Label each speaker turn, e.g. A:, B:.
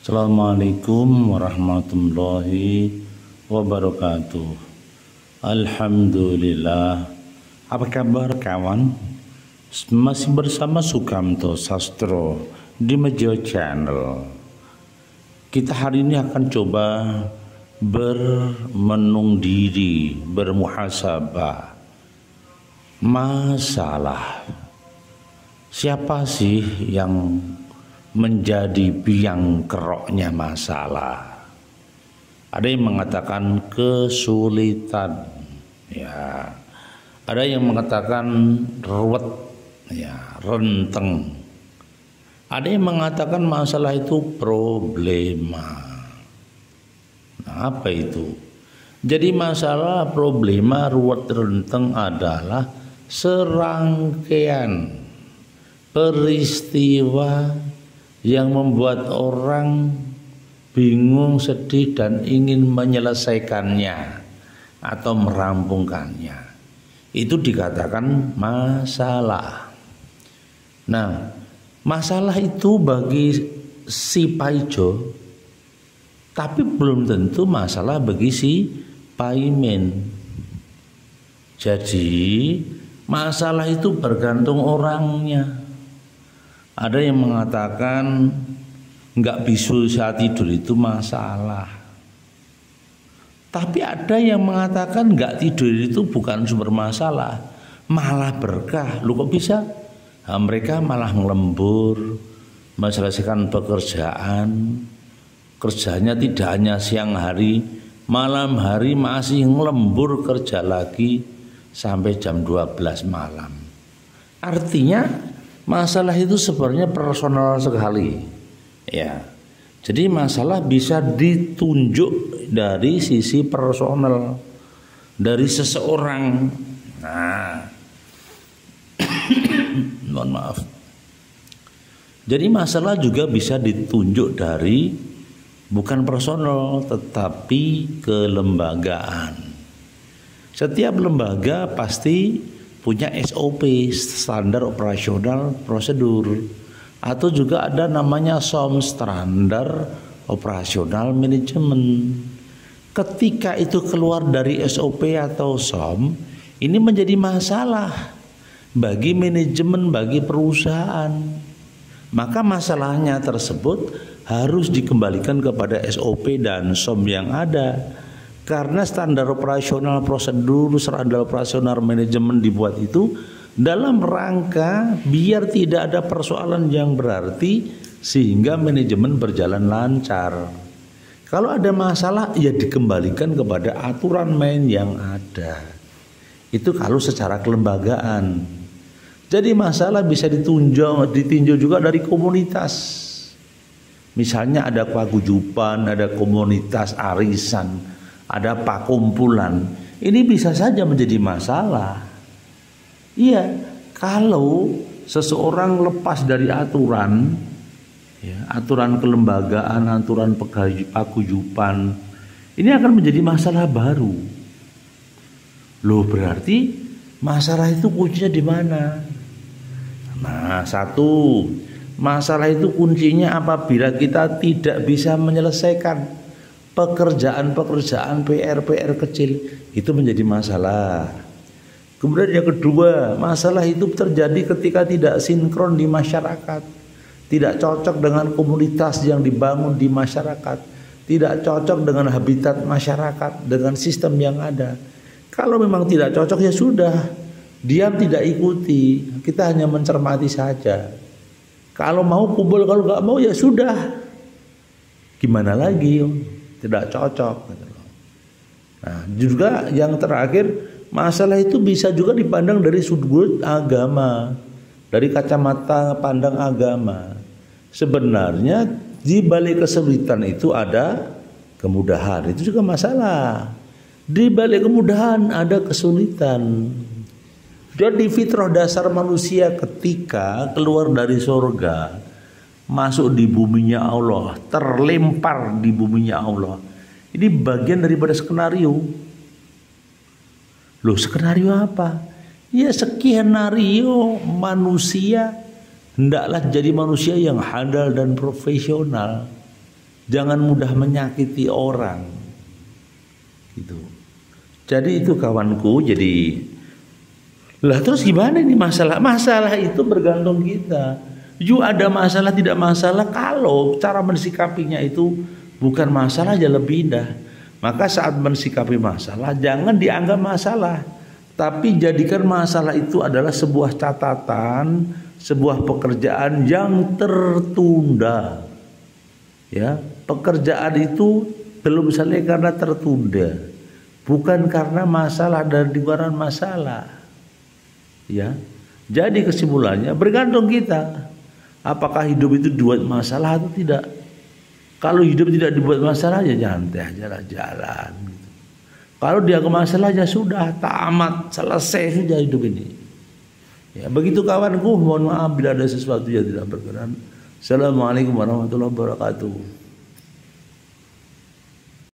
A: Assalamualaikum warahmatullahi wabarakatuh. Alhamdulillah. Apa kabar kawan? Masih bersama Sukamto Sastro di Mejo Channel. Kita hari ini akan coba bermenung diri, bermuhasabah. Masalah. Siapa sih yang menjadi biang keroknya masalah? Ada yang mengatakan kesulitan, ya. Ada yang mengatakan ruwet, ya, renteng. Ada yang mengatakan masalah itu problema. Nah, apa itu? Jadi masalah, problema, ruwet, renteng adalah serangkaian peristiwa yang membuat orang bingung, sedih, dan ingin menyelesaikannya atau merampungkannya. Itu dikatakan masalah. Nah, masalah itu bagi si Paijo, tapi belum tentu masalah bagi si Paimin. Jadi masalah itu bergantung orangnya. Ada yang mengatakan nggak bisa tidur itu masalah. Tapi ada yang mengatakan nggak tidur itu bukan sumber masalah, malah berkah. Lu kok bisa? Nah, mereka malah ngelembur, menyelesaikan pekerjaan. Kerjanya tidak hanya siang hari, malam hari masih ngelembur kerja lagi sampai jam 12 malam. Artinya masalah itu sebenarnya personal sekali, ya. Jadi masalah bisa ditunjuk dari sisi personal dari seseorang. Nah, mohon maaf. Jadi masalah juga bisa ditunjuk dari bukan personal tetapi kelembagaan. Setiap lembaga pasti punya SOP, standar operasional prosedur, atau juga ada namanya SOM, standar operasional manajemen. Ketika itu keluar dari SOP atau SOM, ini menjadi masalah bagi manajemen, bagi perusahaan. Maka masalahnya tersebut harus dikembalikan kepada SOP dan SOM yang ada. Karena standar operasional prosedur, standar operasional manajemen dibuat itu dalam rangka biar tidak ada persoalan yang berarti sehingga manajemen berjalan lancar. Kalau ada masalah ya dikembalikan kepada aturan main yang ada. Itu kalau secara kelembagaan. Jadi masalah bisa ditinjau juga dari komunitas. Misalnya ada paguyuban, ada komunitas arisan, ada pakumpulan. Ini bisa saja menjadi masalah. Iya, kalau seseorang lepas dari aturan, ya, aturan kelembagaan, aturan paguyuban, ini akan menjadi masalah baru. Loh, berarti masalah itu kuncinya di mana? Nah, satu, masalah itu kuncinya apabila kita tidak bisa menyelesaikan pekerjaan-pekerjaan PR kecil, itu menjadi masalah. Kemudian yang kedua, masalah itu terjadi ketika tidak sinkron di masyarakat, tidak cocok dengan komunitas yang dibangun di masyarakat, tidak cocok dengan habitat masyarakat, dengan sistem yang ada. Kalau memang tidak cocok ya sudah, diam tidak ikuti, kita hanya mencermati saja. Kalau mau kumpul, kalau nggak mau ya sudah. Gimana lagi? Tidak cocok. Nah, juga yang terakhir, masalah itu bisa juga dipandang dari sudut agama, dari kacamata pandang agama. Sebenarnya di balik kesulitan itu ada kemudahan, itu juga masalah. Di balik kemudahan ada kesulitan. Jadi fitrah dasar manusia ketika keluar dari surga, masuk di buminya Allah, terlempar di buminya Allah. Ini bagian daripada skenario. Loh, skenario apa? Ya skenario manusia hendaklah jadi manusia yang handal dan profesional. Jangan mudah menyakiti orang. Gitu. Jadi itu kawanku, jadi lah terus gimana ini masalah? Masalah itu bergantung kita. Ada masalah tidak masalah kalau cara mensikapinya itu bukan masalah aja lebih indah. Maka saat mensikapi masalah jangan dianggap masalah, tapi jadikan masalah itu adalah sebuah catatan, sebuah pekerjaan yang tertunda. Ya, pekerjaan itu belum selesai karena tertunda, bukan karena masalah dan dimarahan masalah. Ya, jadi kesimpulannya bergantung kita. Apakah hidup itu dibuat masalah atau tidak? Kalau hidup tidak dibuat masalah ya nyantai aja lah jalan. Gitu. Kalau dia ke masalah ya sudah tamat, selesai sudah hidup ini. Ya begitu kawanku, mohon maaf bila ada sesuatu yang tidak berkenan. Assalamualaikum warahmatullahi wabarakatuh.